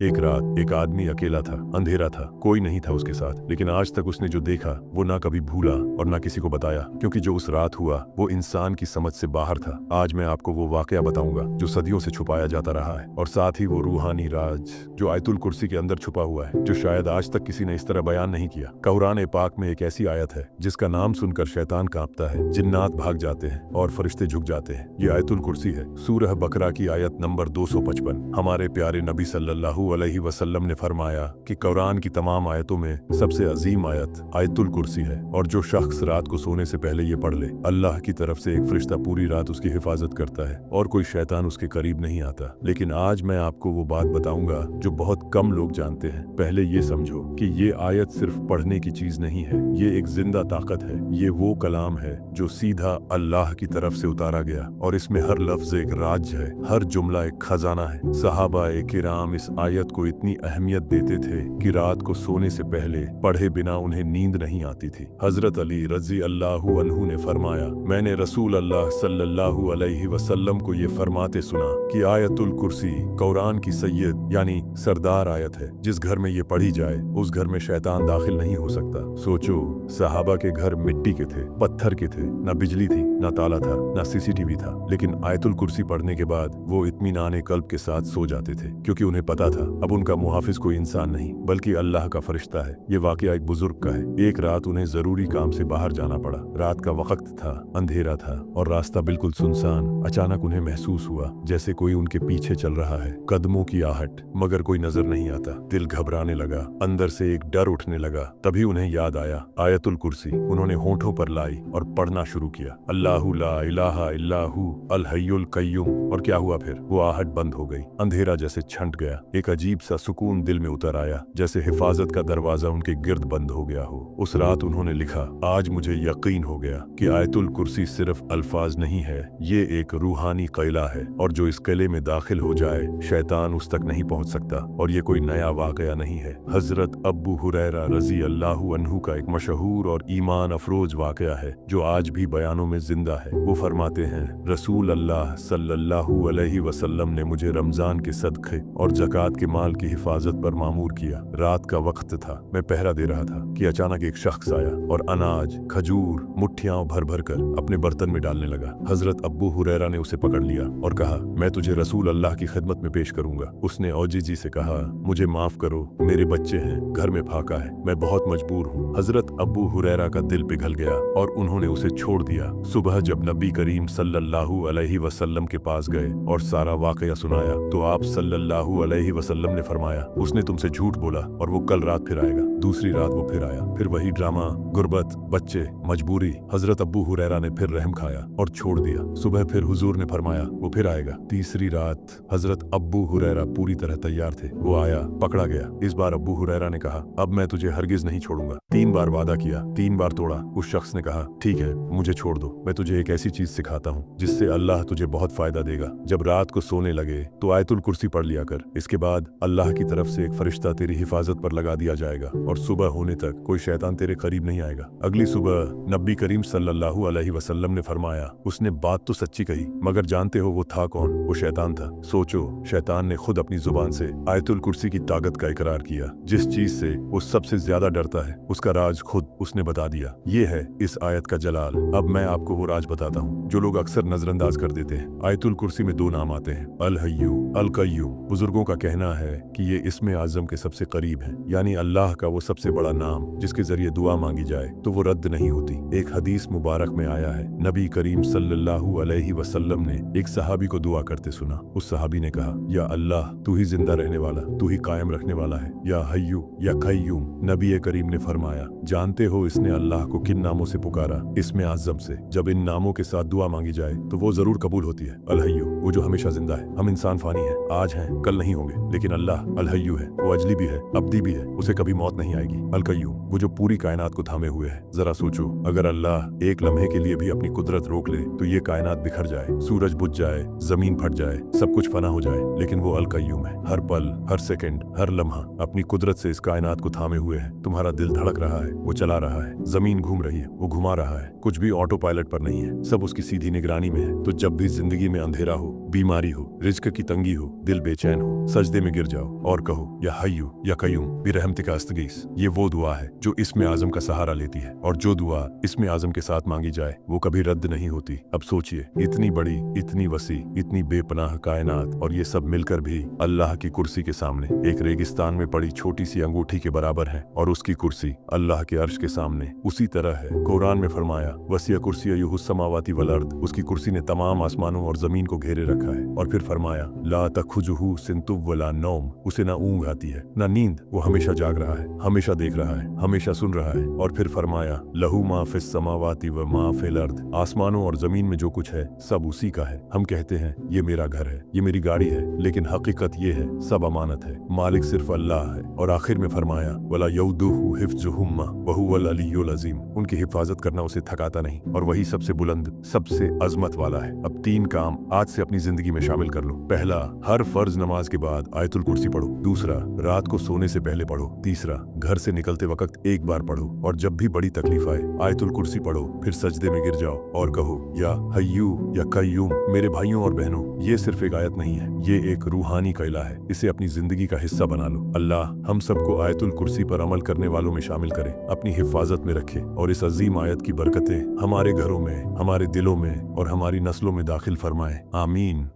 एक रात एक आदमी अकेला था, अंधेरा था, कोई नहीं था उसके साथ। लेकिन आज तक उसने जो देखा वो ना कभी भूला और ना किसी को बताया, क्योंकि जो उस रात हुआ वो इंसान की समझ से बाहर था। आज मैं आपको वो वाकया बताऊंगा जो सदियों से छुपाया जाता रहा है, और साथ ही वो रूहानी राज जो आयतुल कुर्सी के अंदर छुपा हुआ है, जो शायद आज तक किसी ने इस तरह बयान नहीं किया। कुरान पाक में एक ऐसी आयत है जिसका नाम सुनकर शैतान कांपता है, जिन्नात भाग जाते हैं और फरिश्ते झुक जाते हैं। ये आयतुल कुर्सी है। सूरह बकरा की आयत नंबर 255। हमारे प्यारे नबी सल्लल्लाहु अलैहि वसल्लम ने फरमाया कि कुरान की तमाम आयतों में सबसे अजीम आयत आयतुल कुर्सी है, और जो शख्स रात को सोने से पहले ये पढ़ ले, अल्लाह की तरफ से एक फरिश्ता पूरी रात उसकी हिफाजत करता है और कोई शैतान उसके करीब नहीं आता। लेकिन आज मैं आपको वो बात बताऊंगा जो बहुत कम लोग जानते हैं। पहले ये समझो कि ये आयत सिर्फ पढ़ने की चीज नहीं है, ये एक जिंदा ताकत है। ये वो कलाम है जो सीधा अल्लाह की तरफ से उतारा गया, और इसमें हर लफ्ज एक राज है, हर जुमला एक खजाना है। सहाबा किराम इस आयत को इतनी अहमियत देते थे कि रात को सोने से पहले पढ़े बिना उन्हें नींद नहीं आती थी। हजरत अली रजी अल्लाहु अन्हु ने फरमाया, मैंने रसूल अल्लाह सल्लल्लाहु अलैहि वसल्लम को ये फरमाते सुना कि आयतुल कुर्सी कुरान की सैयद यानी सरदार आयत है। जिस घर में ये पढ़ी जाए उस घर में शैतान दाखिल नहीं हो सकता। सोचो, सहाबा के घर मिट्टी के थे, पत्थर के थे, ना बिजली थी, ना ताला था, ना सीसीटीवी था, लेकिन आयतुल कुर्सी पढ़ने के बाद वो इत्मीनान कल्ब के साथ सो जाते थे, क्योंकि उन्हें पता था अब उनका मुहाफिज कोई इंसान नहीं बल्कि अल्लाह का फरिश्ता है। ये वाकया एक बुजुर्ग का है। एक रात उन्हें जरूरी काम से बाहर जाना पड़ा। रात का वक्त था, अंधेरा था और रास्ता बिल्कुल सुनसान। अचानक उन्हें महसूस हुआ जैसे कोई उनके पीछे चल रहा है, कदमों की आहट, मगर कोई नजर नहीं आता। दिल घबराने लगा, अंदर से एक डर उठने लगा। तभी उन्हें याद आया आयतुल कुर्सी। उन्होंने होठों पर लाई और पढ़ना शुरू किया, अल्लाहु ला इलाहा इल्लाहु अल हय्युल कय्यूम। और क्या हुआ फिर? वो आहट बंद हो गई, अंधेरा जैसे छंट गया। एक अजीब सा सुकून दिल में उतर आया, जैसे हिफाजत का दरवाजा उनके गिर्द बंद हो गया हो। उस रात उन्होंने लिखा, आज मुझे यकीन हो गया कि आयतुल कुर्सी सिर्फ अल्फाज नहीं है, ये एक रूहानी किला है, और जो इस किले में दाखिल हो जाए शैतान उस तक नहीं पहुंच सकता। और ये कोई नया वाकया नहीं है। हजरत अब्बू हुरैरा रजी अल्लाहु अन्हु का एक मशहूर और ईमान अफरोज वाकया है जो आज भी बयानों में जिंदा है। वो फरमाते हैं, रसूल अल्लाह सल्लल्लाहु अलैहि वसल्लम ने मुझे रमजान के सदक़े और ज़कात के माल की हिफाजत पर मामूर किया। रात का वक्त था, मैं पहरा दे रहा था कि अचानक एक शख्स आया और अनाज, खजूर मुट्ठियां भर भर कर अपने बर्तन में डालने लगा। हजरत अब्बू हुरैरा ने उसे पकड़ लिया और कहा, मैं तुझे रसूल अल्लाह की खिदमत में पेश करूंगा। उसने औजीजी से कहा, मुझे माफ करो, मेरे बच्चे हैं, घर में फाका है, मैं बहुत मजबूर हूँ। हजरत अब्बू हुरैरा का दिल पिघल गया और उन्होंने उसे छोड़ दिया। सुबह जब नबी करीम सल्लल्लाहु अलैहि वसल्लम के पास गए और सारा वाकया सुनाया तो आप सल्लल्लाहु अलैहि वसल्लम ने फरमाया, उसने तुमसे झूठ बोला और वो कल रात फिर आएगा। दूसरी रात वो फिर आया, फिर वही ड्रामा, गुर्बत, बच्चे, मजबूरी। हजरत अब्बू हुरैरा ने फिर रहम खाया और छोड़ दिया। सुबह फिर हुजूर ने फरमाया, वो फिर आएगा। तीसरी रात हजरत अब्बू हुरैरा पूरी तरह तैयार थे। वो आया, पकड़ा गया। इस बार अब्बू हुरैरा ने कहा, अब मैं तुझे हरगिज नहीं छोड़ूंगा। 3 बार वादा किया, 3 बार तोड़ा। उस शख्स ने कहा, ठीक है, मुझे छोड़ दो, मैं तुझे एक ऐसी चीज सिखाता हूँ जिससे अल्लाह तुझे बहुत फायदा देगा। जब रात को सोने लगे तो आयतुल कुर्सी पढ़ लिया कर। इसके बाद अल्लाह की तरफ से एक फरिश्ता तेरी हिफाजत पर लगा दिया जाएगा और सुबह होने तक कोई शैतान तेरे करीब नहीं आएगा। अगली सुबह नबी करीम सल्लल्लाहु अलैहि वसल्लम ने फरमाया, उसने बात तो सच्ची कही, मगर जानते हो वो था कौन? वो शैतान था। सोचो, शैतान ने खुद अपनी जुबान से आयतुल कुर्सी की ताकत का इकरार किया। जिस चीज से वो सबसे ज्यादा डरता है उसका राज खुद उसने बता दिया। ये है इस आयत का जलाल। अब मैं आपको वो राज बताता हूँ जो लोग अक्सर नजरअंदाज कर देते हैं। आयतुल कुर्सी में 2 नाम आते हैं, अल हय्यू, अल कय्यूम। बुजुर्गों का कहना है कि ये इस्मे आजम के सबसे करीब है, यानी अल्लाह का वो सबसे बड़ा नाम जिसके जरिए दुआ मांगी जाए तो वो रद्द नहीं होती। एक हदीस मुबारक में आया है, नबी करीम सल्लल्लाहु अलैहि वसल्लम ने एक सहाबी को दुआ करते सुना। उस सहाबी ने कहा, या अल्लाह, तू ही जिंदा रहने वाला, तू ही कायम रखने वाला है, या हय्यू या कय्यूम। नबी करीम ने फरमाया, जानते हो इसने अल्लाह को किन नामों से पुकारा? इस्मे आजम से। जब इन नामों के साथ दुआ मांगी जाए तो वो जरूर कबूल होती है। अल हय्यू, वो जो हमेशा जिंदा है। हम इंसान फानी हैं, आज हैं, कल नहीं होंगे, लेकिन अल्लाह अल हय्यू है, वो अजली भी है, अब्दी भी है, उसे कभी मौत नहीं आएगी। अल कय्यूम, वो जो पूरी कायनात को थामे हुए है। जरा सोचो, अगर अल्लाह एक लम्हे के लिए भी अपनी कुदरत रोक ले तो ये कायनात बिखर जाए, सूरज बुझ जाए, जमीन फट जाए, सब कुछ फना हो जाए, लेकिन वो अल कय्यूम है। हर पल, हर सेकंड, हर लम्हा अपनी कुदरत से इस कायनात को थामे हुए है। तुम्हारा दिल धड़क रहा है, वो चला रहा है, जमीन घूम रही है, वो घुमा रहा है, कुछ भी ऑटो पायलट पर नहीं है, सब उसकी सीधी निगरानी में है। तो जब भी जिंदगी में अंधेरा हो, बीमारी हो, रिज्क की तंगी हो, दिल बेचैन हो, सजदे में गिर जाओ और कहो या हय्यू या कय्यूम बिरहमतिका अस्तगीस। ये वो दुआ है जो इसमें आजम का सहारा लेती है, और जो दुआ इसमें आजम के साथ मांगी जाए वो कभी रद्द नहीं होती। अब सोचिए, इतनी बड़ी, इतनी वसी, इतनी बेपनाह कायनात, और ये सब मिलकर भी अल्लाह की कुर्सी के सामने एक रेगिस्तान में पड़ी छोटी सी अंगूठी के बराबर है, और उसकी कुर्सी अल्लाह के अर्श के सामने उसी तरह है। कुरान में फरमाया, वसिया कुर्सी युहुस्समावाती वल अर्द, उसकी कुर्सी ने तमाम आसमानों और जमीन को घेरे रखा है। और फिर फरमाया, ला तखुजुहु सिनतुब वला नौम, उसे ना ऊँघ आती है ना नींद, वो हमेशा जाग रहा है, हमेशा देख रहा है, हमेशा सुन रहा है। और फिर फरमाया, लहू मा फिस समावाती व मा फिल अर्द, आसमानों और जमीन में जो कुछ है सब उसी का है। हम कहते हैं ये मेरा घर है, ये मेरी गाड़ी है, लेकिन हकीकत ये है सब अमानत है, मालिक सिर्फ अल्लाह है। और आखिर में फरमाया, वला यऊदुहु हिफ्जुहुम्मा व हुवल अलियुल अज़ीम, उनकी हिफाजत करना उसे थकाता नहीं, और वही सबसे बुलंद, सबसे अजमत वाला है। अब 3 काम आज से अपनी जिंदगी में शामिल कर लो। पहला, हर फर्ज नमाज के बाद आयतुल कुर्सी पढ़ो। दूसरा, रात को सोने से पहले पढ़ो। तीसरा, घर से निकलते वक्त एक बार पढ़ो, और जब भी बड़ी तकलीफ आए आयतुल कुर्सी पढ़ो, फिर सजदे में गिर जाओ और कहो या हय्यू या कय्यूम। मेरे भाइयों और बहनों, ये सिर्फ एक आयत नहीं है, ये एक रूहानी कैला है। इसे अपनी जिंदगी का हिस्सा बना लो। अल्लाह हम सबको आयतुल कुर्सी पर अमल करने वालों में शामिल करे, अपनी हिफाजत में रखे, और इस अजीम आयत की बरकतें हमारे घरों में, हमारे दिलों में और हमारी नस्लों में दाखिल फरमाए। आमीन।